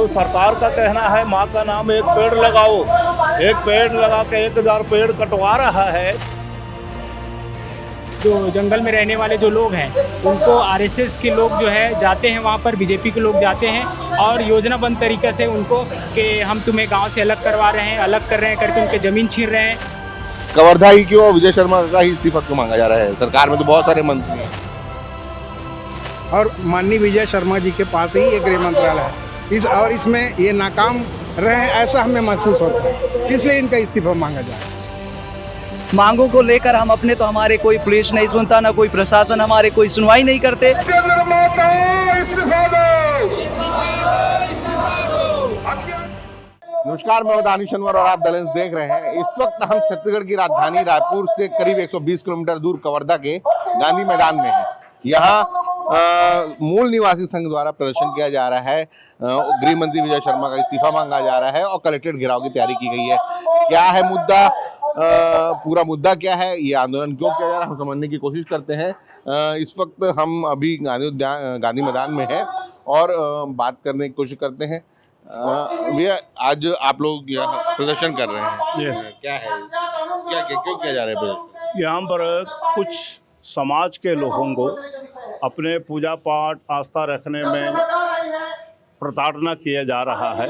सरकार का कहना है माँ का नाम एक पेड़ लगाओ, एक पेड़ लगा के 1000 पेड़ कटवा रहा है। जो जंगल में रहने वाले जो लोग हैं उनको आरएसएस के लोग जो है जाते हैं वहाँ पर, बीजेपी के लोग जाते हैं और योजनाबद्ध तरीके से उनको कि हम तुम्हें गांव से अलग करवा रहे हैं, अलग कर रहे हैं करके उनके ज़मीन छीन रहे हैं। कवर्धा ही क्यों, विजय शर्मा का ही इस्तीफा क्यों मांगा जा रहा है? सरकार में तो बहुत सारे मंत्री हैं और माननीय विजय शर्मा जी के पास ही ये गृह मंत्रालय है और इसमें ये नाकाम रहे ऐसा हमें महसूस होता है, इसलिए इनका इस्तीफा मांगा जा रहा है। मांगों को लेकर हम अपने तो हमारे कोई पुलिस नहीं सुनता, ना कोई प्रशासन हमारे कोई सुनवाई नहीं करते। नमस्कार, मैं दानिश अनवर और आप बैलेंस देख रहे हैं। इस वक्त हम छत्तीसगढ़ की राजधानी रायपुर से करीब 120 किलोमीटर दूर कवर्धा के गांधी मैदान में हैं। यहाँ मूल निवासी संघ द्वारा प्रदर्शन किया जा रहा है। गृह मंत्री विजय शर्मा का इस्तीफा मांगा जा रहा है और कलेक्ट्रेट घेराव की तैयारी की गई है। क्या है मुद्दा, पूरा मुद्दा क्या है, ये आंदोलन क्यों किया जा रहा है, हम समझने की कोशिश करते हैं। इस वक्त हम अभी गांधी मैदान में हैं और बात करने की कोशिश करते हैं। भैया, आज आप लोग यहाँ प्रदर्शन कर रहे हैं, क्या है, क्या क्यों किया जा रहा है प्रदर्शन? यहाँ पर कुछ समाज के लोगों को अपने पूजा पाठ आस्था रखने में प्रताड़ना किया जा रहा है।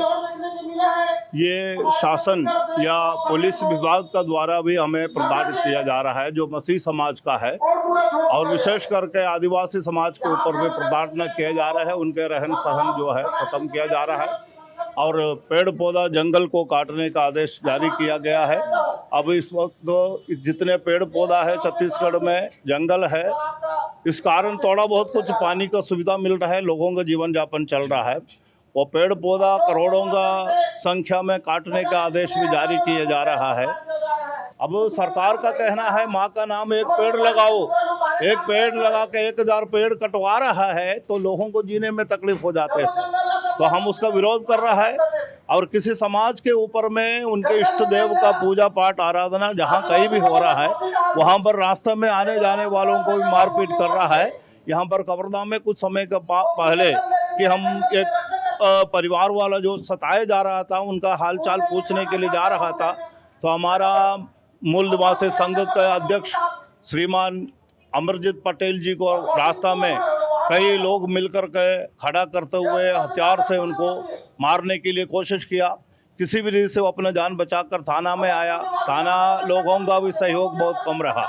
ये शासन या पुलिस विभाग का द्वारा भी हमें प्रताड़ित किया जा रहा है, जो मसीह समाज का है और विशेष करके आदिवासी समाज के ऊपर भी प्रताड़ना किया जा रहा है। उनके रहन सहन जो है ख़त्म किया जा रहा है और पेड़ पौधा जंगल को काटने का आदेश जारी किया गया है। अब इस वक्त तो जितने पेड़ पौधा है छत्तीसगढ़ में, जंगल है, इस कारण थोड़ा बहुत कुछ पानी का सुविधा मिल रहा है, लोगों का जीवन यापन चल रहा है। वो पेड़ पौधा करोड़ों का संख्या में काटने का आदेश भी जारी किया जा रहा है। अब सरकार का कहना है माँ का नाम एक पेड़ लगाओ, एक पेड़ लगा के 1000 पेड़ कटवा रहा है, तो लोगों को जीने में तकलीफ हो जाते हैं। तो हम उसका विरोध कर रहा है और किसी समाज के ऊपर में उनके इष्ट देव का पूजा पाठ आराधना जहाँ कहीं भी हो रहा है, वहाँ पर रास्ते में आने जाने वालों को भी मारपीट कर रहा है। यहाँ पर कवर्धा में कुछ समय के पहले कि हम एक परिवार वाला जो सताया जा रहा था उनका हालचाल पूछने के लिए जा रहा था, तो हमारा मूल निवासी संघ के अध्यक्ष श्रीमान अमरजीत पटेल जी को रास्ता में कई लोग मिलकर के खड़ा करते हुए हथियार से उनको मारने के लिए कोशिश किया। किसी भी रीति से वो अपना जान बचाकर थाना में आया। थाना लोगों का भी सहयोग बहुत कम रहा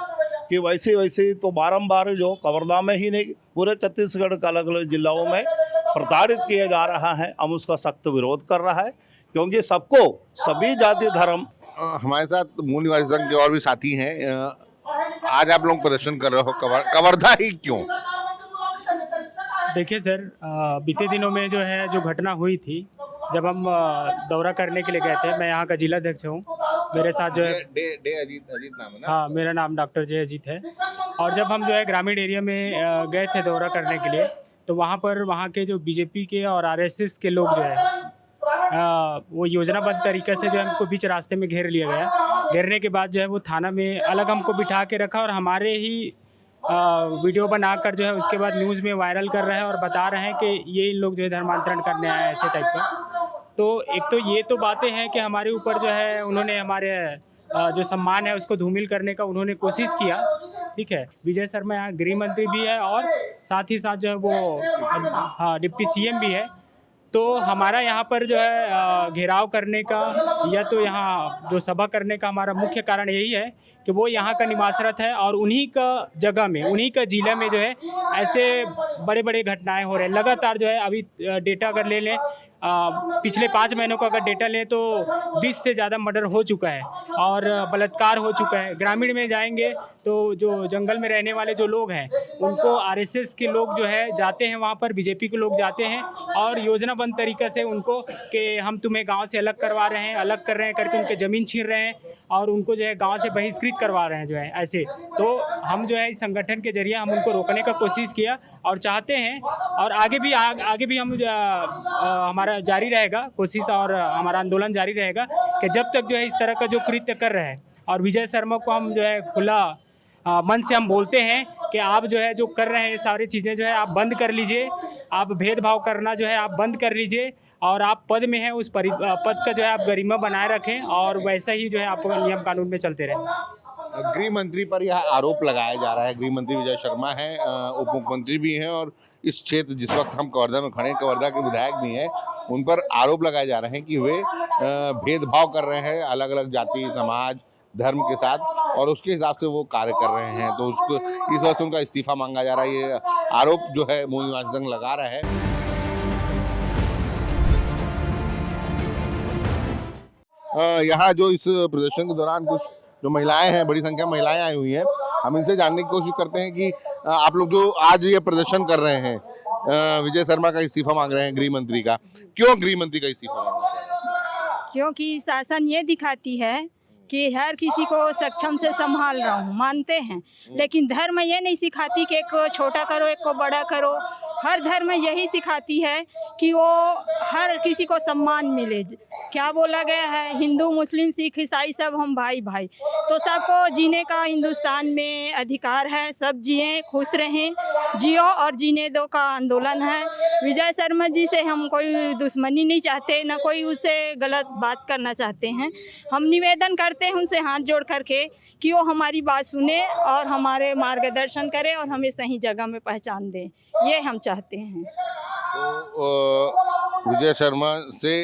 कि वैसे तो बारंबार जो कवर्धा में ही नहीं पूरे छत्तीसगढ़ के अलग अलग जिलों में प्रताड़ित किया जा रहा है। हम उसका सख्त विरोध कर रहा है क्योंकि सबको, सभी जाति धर्म। हमारे साथ मूल निवासी संघ के और भी साथी हैं। आज आप लोग प्रदर्शन कर रहे हो, कवर्धा ही क्यों? देखिए सर, बीते दिनों में जो घटना हुई थी, जब हम दौरा करने के लिए गए थे, मैं यहाँ का जिला अध्यक्ष हूँ, मेरे साथ जो है अजीत नाम है ना? हाँ, मेरा नाम डॉक्टर जय अजीत है। और जब हम ग्रामीण एरिया में गए थे दौरा करने के लिए, तो वहाँ पर वहाँ के जो बीजेपी के और आरएसएस के लोग जो है वो योजनाबद्ध तरीके से हमको बीच रास्ते में घेर लिया गया। घेरने के बाद वो थाना में अलग हमको बिठा के रखा और हमारे ही वीडियो बनाकर उसके बाद न्यूज़ में वायरल कर रहे हैं और बता रहे हैं कि ये इन लोग धर्मांतरण करने आए हैं, ऐसे टाइप का। तो एक तो ये तो बातें हैं कि हमारे ऊपर उन्होंने हमारे जो सम्मान है उसको धूमिल करने का उन्होंने कोशिश किया। ठीक है, विजय शर्मा यहाँ गृह मंत्री भी है और साथ ही साथ वो हाँ डिप्टी सीएम भी है। तो हमारा यहाँ पर घेराव करने का या तो यहाँ जो सभा करने का हमारा मुख्य कारण यही है कि वो यहाँ का निवासरत है और उन्हीं का जगह में, उन्हीं का जिला में ऐसे बड़े बड़े घटनाएं हो रहे हैं लगातार। अभी डेटा अगर ले लें, पिछले 5 महीनों का अगर डेटा लें तो 20 से ज़्यादा मर्डर हो चुका है और बलात्कार हो चुका है। ग्रामीण में जाएंगे तो जो जंगल में रहने वाले जो लोग हैं उनको आरएसएस के लोग जाते हैं वहाँ पर, बीजेपी के लोग जाते हैं और योजनाबद्ध तरीके से उनको कि हम तुम्हें गांव से अलग करवा रहे हैं, अलग कर रहे हैं करके उनके ज़मीन छीन रहे हैं और उनको गांव से बहिष्कृत करवा रहे हैं ऐसे। तो हम इस संगठन के जरिए हम उनको रोकने का कोशिश किया और चाहते हैं और आगे भी हम हमारा जारी रहेगा कोशिश और हमारा आंदोलन जारी रहेगा कि जब तक इस तरह का जो कृत्य कर रहे हैं। और विजय शर्मा को हम खुला मन से हम बोलते हैं कि आप जो कर रहे हैं ये सारी चीज़ें आप बंद कर लीजिए आप भेदभाव करना जो है आप बंद कर लीजिए और आप पद में हैं उस पद का जो है आप गरिमा बनाए रखें और वैसा ही जो है आप नियम कानून में चलते रहें। गृह मंत्री पर यह आरोप लगाया जा रहा है। गृह मंत्री विजय शर्मा हैं, उप मुख्यमंत्री भी हैं और इस क्षेत्र जिस वक्त हम कवर्धा में खड़े हैं, कवर्धा के विधायक भी हैं, उन पर आरोप लगाए जा रहे हैं कि वे भेदभाव कर रहे हैं अलग अलग जाति, समाज, धर्म के साथ और उसके हिसाब से वो कार्य कर रहे हैं। तो उसको इस वजह से उनका इस्तीफा मांगा जा रहा है। ये आरोप जो है मूल निवासी संघ लगा रहा है। यहाँ जो इस प्रदर्शन के दौरान कुछ जो महिलाएं हैं, बड़ी संख्या में महिलाएं आई हुई हैं, हम इनसे जानने की कोशिश करते हैं कि आप लोग जो आज ये प्रदर्शन कर रहे हैं, विजय शर्मा का इस्तीफा मांग रहे हैं गृह मंत्री का, क्यों गृह मंत्री का इस्तीफा मांग रहे हैं? क्योंकि शासन ये दिखाती है कि हर किसी को सक्षम से संभाल रहा हूँ, मानते हैं, लेकिन धर्म ये नहीं सिखाती कि एक को छोटा करो एक को बड़ा करो। हर धर्म यही सिखाती है कि वो हर किसी को सम्मान मिले। क्या बोला गया है, हिंदू मुस्लिम सिख ईसाई सब हम भाई भाई, तो सबको जीने का हिंदुस्तान में अधिकार है। सब जिए, खुश रहें, जियो और जीने दो का आंदोलन है। विजय शर्मा जी से हम कोई दुश्मनी नहीं चाहते, ना कोई उससे गलत बात करना चाहते हैं। हम निवेदन करते हैं उनसे हाथ जोड़ करके कि वो हमारी बात सुने और हमारे मार्गदर्शन करें और हमें सही जगह में पहचान दें, ये हम चाहते हैं। तो विजय शर्मा से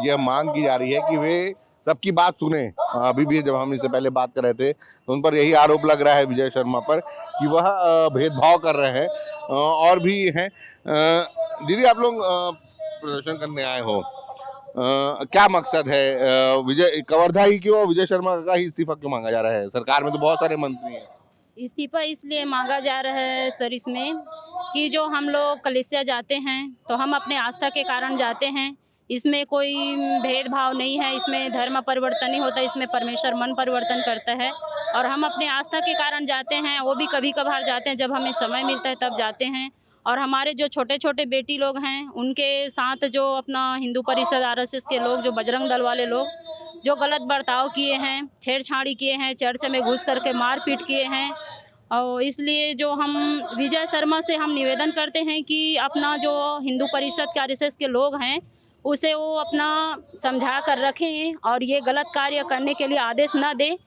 यह मांग की जा रही है कि वे सबकी बात सुने। अभी भी जब हम इससे पहले बात कर रहे थे तो उन पर यही आरोप लग रहा है विजय शर्मा पर कि वह भेदभाव कर रहे हैं। और भी हैं। दीदी, आप लोग प्रदर्शन करने आए हो, क्या मकसद है? विजय कवर्धा ही क्यों, विजय शर्मा का ही इस्तीफा क्यों मांगा जा रहा है? सरकार में तो बहुत सारे मंत्री हैं। इस्तीफा इसलिए मांगा जा रहा है सर इसमें कि जो हम लोग कलिसिया जाते हैं तो हम अपने आस्था के कारण जाते हैं। इसमें कोई भेदभाव नहीं है, इसमें धर्म परिवर्तन नहीं होता, इसमें परमेश्वर मन परिवर्तन करता है। और हम अपने आस्था के कारण जाते हैं, वो भी कभी कभार जाते हैं जब हमें समय मिलता है तब जाते हैं। और हमारे जो छोटे छोटे बेटी लोग हैं उनके साथ जो अपना हिंदू परिषद आरएसएस के लोग, जो बजरंग दल वाले लोग जो गलत बर्ताव किए हैं, छेड़छाड़ी किए हैं, चर्च में घुस करके मारपीट किए हैं, और इसलिए जो हम विजय शर्मा से हम निवेदन करते हैं कि अपना जो हिंदू परिषद के आरएसएस के लोग हैं उसे वो अपना समझा कर रखें और ये गलत कार्य करने के लिए आदेश न दे,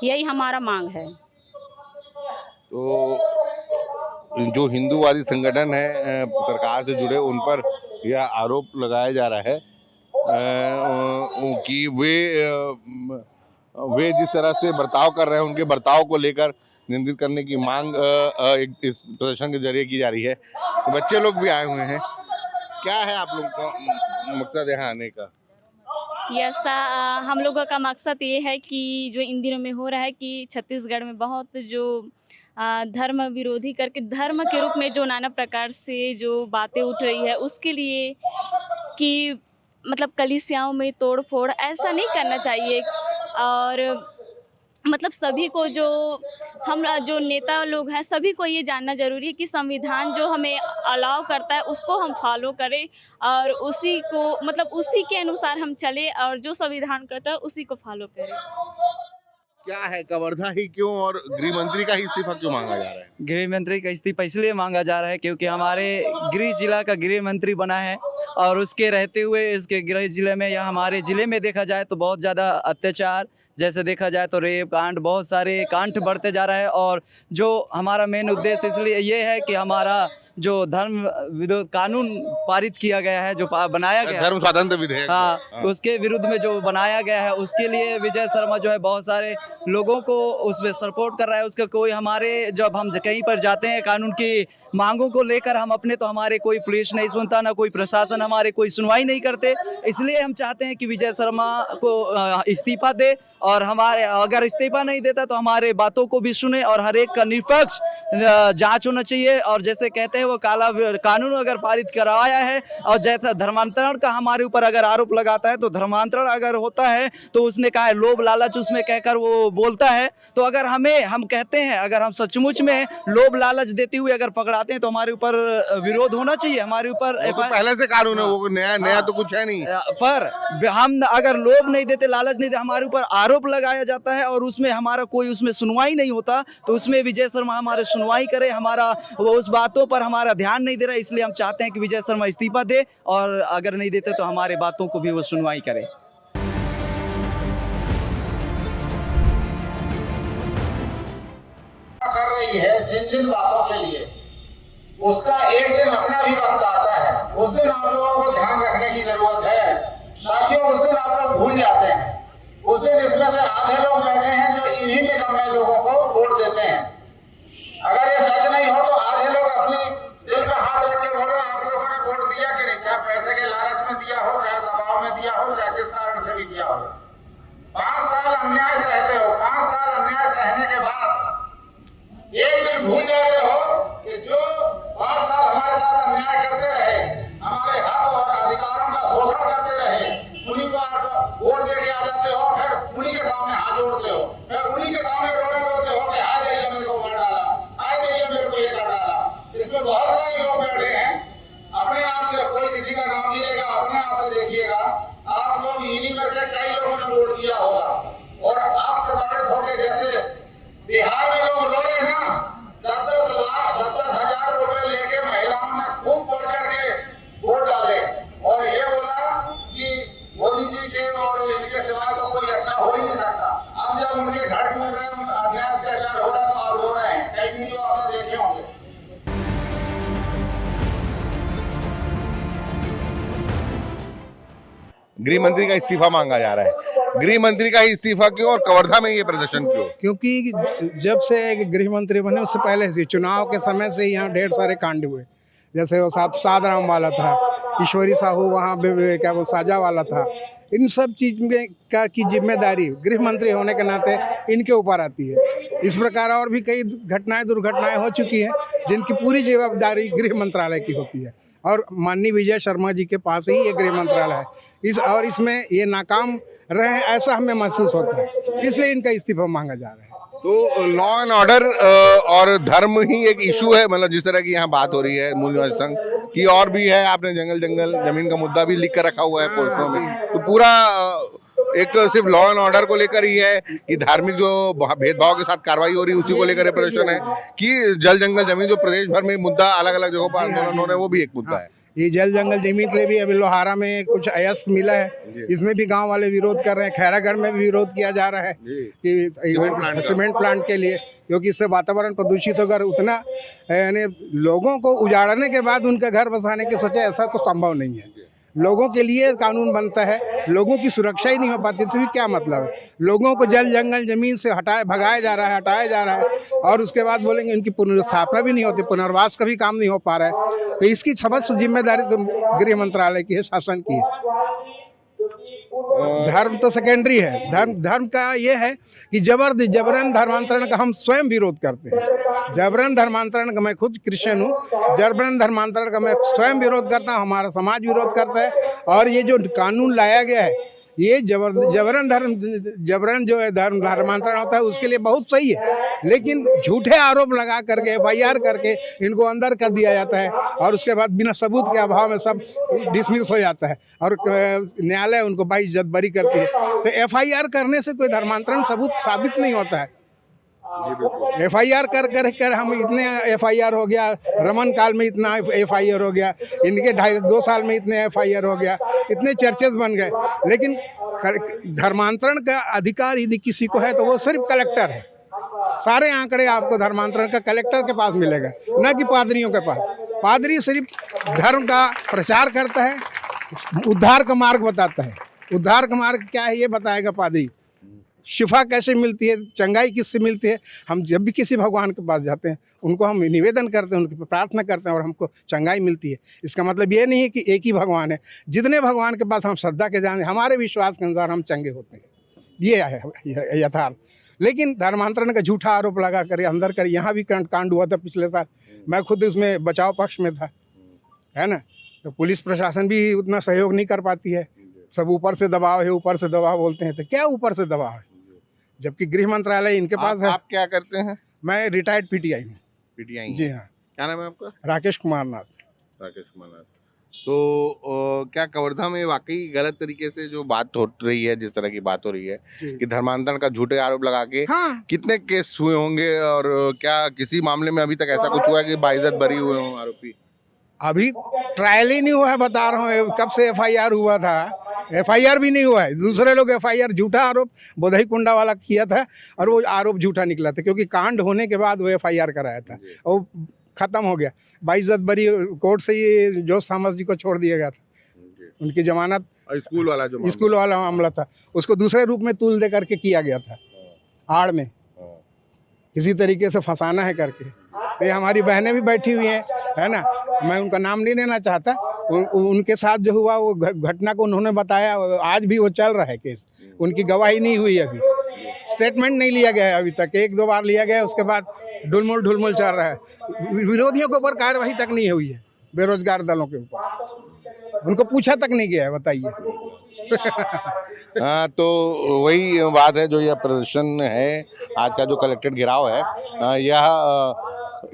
यही हमारा मांग है। तो जो हिंदूवादी संगठन है सरकार से जुड़े, उन पर यह आरोप लगाया जा रहा है कि वे जिस तरह से बर्ताव कर रहे हैं उनके बर्ताव को लेकर निंदित करने की मांग इस प्रदर्शन के जरिए की जा रही है। तो बच्चे लोग भी आए हुए हैं। क्या है आप लोग का मकसद यहाँ आने का? यस, हम लोगों का मकसद ये है कि जो इन दिनों में हो रहा है कि छत्तीसगढ़ में बहुत जो धर्म विरोधी करके धर्म के रूप में जो नाना प्रकार से जो बातें उठ रही है, उसके लिए कि मतलब कलीसियाओं में तोड़ फोड़ ऐसा नहीं करना चाहिए। और मतलब सभी को जो हम जो नेता लोग हैं सभी को ये जानना ज़रूरी है कि संविधान जो हमें अलाउ करता है उसको हम फॉलो करें और उसी को मतलब उसी के अनुसार हम चले और जो संविधान करता है उसी को फॉलो करें। क्या है, कवर्धा ही क्यों और गृह मंत्री का ही इस्तीफा क्यों मांगा जा रहा है? गृह मंत्री का इस्तीफा इसलिए मांगा जा रहा है क्योंकि हमारे गृह जिला का गृह मंत्री बना है और उसके रहते हुए इसके गृह जिले में या हमारे ज़िले में देखा जाए तो बहुत ज़्यादा अत्याचार, जैसे देखा जाए तो रेप कांड, बहुत सारे कांड बढ़ते जा रहा है। और जो हमारा मेन उद्देश्य इसलिए ये है कि हमारा जो धर्म विरोध कानून पारित किया गया है, जो बनाया गया धर्म स्वातंत्र विधेयक, हाँ, उसके विरुद्ध में जो बनाया गया है उसके लिए विजय शर्मा जो है बहुत सारे लोगों को उसमें सपोर्ट कर रहा है। उसका कोई हमारे जब हम कहीं पर जाते हैं कानून की मांगों को लेकर हम अपने तो हमारे कोई पुलिस नहीं सुनता, ना कोई प्रशासन हमारे कोई सुनवाई नहीं करते। इसलिए हम चाहते हैं कि विजय शर्मा को इस्तीफा दे और हमारे अगर इस्तीफा नहीं देता तो हमारे बातों को भी सुने और हर एक का निष्पक्ष जांच होना चाहिए। और जैसे कहते हैं वो काला कानून अगर पारित करवाया है और जैसा धर्मांतरण का हमारे ऊपर अगर आरोप लगाता है तो धर्मांतरण अगर होता है तो उसने कहा है लोभ लालच उसमें कहकर वो बोलता है। तो अगर हम कहते हैं, अगर हम सचमुच में लोभ लालच देते हुए अगर पकड़ाते हैं तो हमारे ऊपर विरोध होना चाहिए, हमारे ऊपर वो तो पहले से कानून है, वो नया तो कुछ है नहीं। पर हम अगर लोभ नहीं देते, लालच नहीं देते, हमारे ऊपर आरोप लगाया जाता है और उसमें हमारा कोई उसमें सुनवाई नहीं होता, तो उसमें विजय शर्मा हमारे सुनवाई करे, हमारा वो उस बातों पर हमारा ध्यान नहीं दे रहा है। इसलिए हम चाहते हैं कि विजय शर्मा इस्तीफा दे, और अगर नहीं देते तो हमारे बातों को भी वो सुनवाई करे। कर रही है जिन जिन बातों के लिए, उसका एक दिन अपना भी वक्त आता है, उस दिन आप लोगों को ध्यान रखने की जरूरत है। साथियों, उस दिन आप लोग भूल जाते हैं, उस दिन इसमें से आधे लोग बैठे हैं जो इन्हीं निकम्मे लोगों को वोट देते हैं। अगर ये सच नहीं हो तो आधे लोग अपनी दिल पे हाथ रख के बोलो, आप लोगों ने वोट दिया कि नहीं, चाहे पैसे के लालच में दिया हो, चाहे दबाव में दिया हो, चाहे जिस कारण से भी दिया हो। 5 साल अन्याय सहते हो, 5 साल अन्याय सहने के बाद एक दिन भूल जाते हो कि जो 5 साल हमारे साथ अन्याय करते रहे, हमारे हक और अधिकारों का शोषण करते रहे, उन्हीं को आप वोट दे के आ जाते हो, फिर उन्हीं के सामने हाथ जोड़ते हो, फिर उन्हीं के सामने रोते हो कि हाय दैया मेरे को मार डाला, हाय दैया मेरे को ये कर डाला। इसमें बहुत सारे लोग बैठे हैं, अपने आप से कोई किसी का नाम नहीं लेगा, अपने आप से देखिएगा, आप लोग इन्हीं में से कई लोगों ने वोट दिया होगा और आप प्रताड़ित होकर, जैसे बिहार में लोग रो रहे ना, 10-10 लाख 10-10 हजार रुपए लेके महिलाओं ने खूब बढ़ चढ़ के वोट डाले और ये बोला कि मोदी जी के और इनके सिवाय तो कोई अच्छा हो ही नहीं सकता। अब जब उनके घर टूट रहे हैं, अन्याय अत्याचार हो रहा है, तो आप रो रहे हैं। कई वीडियो आपने देखे होंगे। गृह मंत्री का इस्तीफा मांगा जा रहा है। गृह मंत्री का इस्तीफा क्यों और कवर्धा में ये प्रदर्शन क्यों? क्योंकि जब से गृह मंत्री बने उससे पहले से चुनाव के समय से यहाँ ढेर सारे कांड हुए। जैसे वो सादराम वाला था, ईश्वरी साहू वहाँ क्या वो साजा वाला था। इन सब चीज़ में की जिम्मेदारी गृह मंत्री होने के नाते इनके ऊपर आती है। इस प्रकार और भी कई दुर्घटनाएं हो चुकी हैं जिनकी पूरी जवाबदारी गृह मंत्रालय की होती है और माननीय विजय शर्मा जी के पास ही ये गृह मंत्रालय है। इसमें ये नाकाम रहे ऐसा हमें महसूस होता है, इसलिए इनका इस्तीफा मांगा जा रहा है। तो लॉ एंड ऑर्डर और धर्म ही एक इशू है, मतलब जिस तरह की यहाँ बात हो रही है मूल निवासी संघ की, और भी है, आपने जंगल जमीन का मुद्दा भी लिख कर रखा हुआ है पोस्टरों में। तो पूरा एक सिर्फ लॉ एंड ऑर्डर को लेकर ही है कि धार्मिक जो भेदभाव के साथ कार्रवाई हो रही है उसी को लेकर प्रदर्शन है, कि जल जंगल जमीन जो प्रदेश भर में मुद्दा अलग अलग जगहों पर आंदोलन हो रहे हैं वो भी एक मुद्दा है। ये जल जंगल जमीन के लिए भी अभी लोहारा में कुछ अयस्क मिला है, इसमें भी गांव वाले विरोध कर रहे हैं। खैरागढ़ में भी विरोध किया जा रहा है कि सीमेंट प्लांट के लिए, क्योंकि इससे वातावरण प्रदूषित होकर उतना यानी लोगों को उजाड़ने के बाद उनका घर बसाने की सोचे, ऐसा तो संभव नहीं है। लोगों के लिए कानून बनता है, लोगों की सुरक्षा ही नहीं हो पाती तो क्या मतलब है? लोगों को जल जंगल जमीन से भगाया जा रहा है, हटाया जा रहा है, और उसके बाद बोलेंगे इनकी पुनर्स्थापना भी नहीं होती, पुनर्वास का भी काम नहीं हो पा रहा है। तो इसकी समस्त जिम्मेदारी तो गृह मंत्रालय की है, शासन की है। धर्म तो सेकेंडरी है। धर्म का ये है कि जबरन धर्मांतरण का हम स्वयं विरोध करते हैं। जबरन धर्मांतरण का, मैं खुद क्रिश्चियन हूँ, जबरन धर्मांतरण का मैं स्वयं विरोध करता हूँ, हमारा समाज विरोध करता है। और ये जो कानून लाया गया है, ये जबरन जो है धर्मांतरण होता है उसके लिए बहुत सही है, लेकिन झूठे आरोप लगा करके FIR करके इनको अंदर कर दिया जाता है और उसके बाद बिना सबूत के अभाव में सब डिसमिस हो जाता है और न्यायालय उनको बाइज्जत बरी करती है। तो FIR करने से कोई धर्मांतरण सबूत साबित नहीं होता है। FIR कर हम इतने FIR हो गया, रमन काल में इतना FIR हो गया, इनके 2.5 साल में इतने FIR हो गया, इतने चर्चेस बन गए। लेकिन धर्मांतरण का अधिकार यदि किसी को है तो वो सिर्फ कलेक्टर है। सारे आंकड़े आपको धर्मांतरण का कलेक्टर के पास मिलेगा, न कि पादरियों के पास। पादरी सिर्फ धर्म का प्रचार करता है, उद्धार का मार्ग बताता है। उद्धार का मार्ग क्या है ये बताएगा पादरी। शिफा कैसे मिलती है, चंगाई किससे मिलती है। हम जब भी किसी भगवान के पास जाते हैं उनको हम निवेदन करते हैं, उनकी प्रार्थना करते हैं और हमको चंगाई मिलती है। इसका मतलब ये नहीं है कि एक ही भगवान है। जितने भगवान के पास हम श्रद्धा के जाने, हमारे विश्वास के अनुसार हम चंगे होते हैं, ये है यथार्थ। लेकिन धर्मांतरण का झूठा आरोप लगा कर अंदर कर, यहाँ भी कांड हुआ था पिछले साल, मैं खुद उसमें बचाव पक्ष में था, है ना। तो पुलिस प्रशासन भी उतना सहयोग नहीं कर पाती है, सब ऊपर से दबाव है, ऊपर से दबाव बोलते हैं। तो क्या ऊपर से दबाव है? जबकि गृह मंत्रालय इनके पास है। आप क्या करते हैं? मैं रिटायर्ड पीटीआई हूँ। पीटीआई जी हाँ, क्या नाम है आपका? राकेश कुमार नाथ। राकेश कुमार। तो क्या कवर्धा में वाकई गलत तरीके से जो बात हो रही है, जिस तरह की बात हो रही है कि धर्मांतरण का झूठे आरोप लगा के हाँ, कितने केस हुए होंगे, और क्या किसी मामले में अभी तक ऐसा कुछ हुआ है कि बाइज्जत बरी हुए हों आरोपी? अभी ट्रायल ही नहीं हुआ है, बता रहा हूँ। कब से एफआईआर हुआ था? एफआईआर भी नहीं हुआ है। दूसरे लोग एफआईआर, झूठा आरोप बोधई कुंडा वाला किया था और वो आरोप झूठा निकला था, क्योंकि कांड होने के बाद वो एफआईआर कराया था, वो खत्म हो गया। बाइज्जत बरी कोर्ट से ये जोश थॉमस जी को छोड़ दिया गया था, उनकी जमानत। और स्कूल वाला मामला था, उसको दूसरे रूप में तुल दे करके किया गया था, आड़ में किसी तरीके से फंसाना है करके। ये हमारी बहनें भी बैठी हुई हैं, है ना, मैं उनका नाम नहीं लेना चाहता। उनके साथ जो हुआ वो घटना को उन्होंने बताया, आज भी वो चल रहा है केस। उनकी गवाही नहीं हुई, अभी स्टेटमेंट नहीं लिया गया है अभी तक। 1-2 बार लिया गया है, उसके बाद ढुलमुल चल रहा है। विरोधियों के ऊपर कार्रवाई तक नहीं हुई है, बेरोजगार दलों के ऊपर उनको पूछा तक नहीं गया है, बताइए। हाँ, तो वही बात है। जो यह प्रदर्शन है, आज का जो कलेक्ट्रेट घेराव है, यह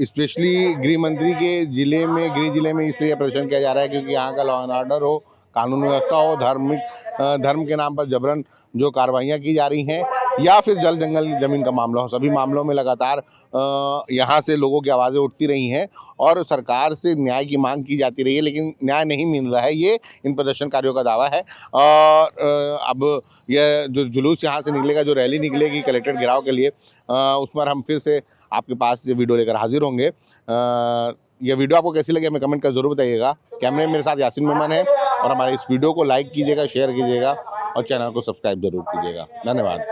स्पेशली गृह मंत्री के गृह जिले में इसलिए प्रदर्शन किया जा रहा है क्योंकि यहाँ का लॉ एंड ऑर्डर हो, कानून व्यवस्था हो, धर्म के नाम पर जबरन जो कार्रवाइयाँ की जा रही हैं, या फिर जल जंगल जमीन का मामला हो, सभी मामलों में लगातार यहाँ से लोगों की आवाज़ें उठती रही हैं और सरकार से न्याय की मांग की जाती रही है, लेकिन न्याय नहीं मिल रहा है, ये इन प्रदर्शनकारियों का दावा है। और अब यह जो जुलूस यहाँ से निकलेगा, जो रैली निकलेगी कलेक्ट्रेट घेराव के लिए, उस पर हम फिर से आपके पास ये वीडियो लेकर हाजिर होंगे। यह वीडियो आपको कैसी लगी हमें कमेंट कर जरूर बताइएगा। कैमरे में मेरे साथ यासिन मेमन है, और हमारे इस वीडियो को लाइक कीजिएगा, शेयर कीजिएगा और चैनल को सब्सक्राइब जरूर कीजिएगा। धन्यवाद।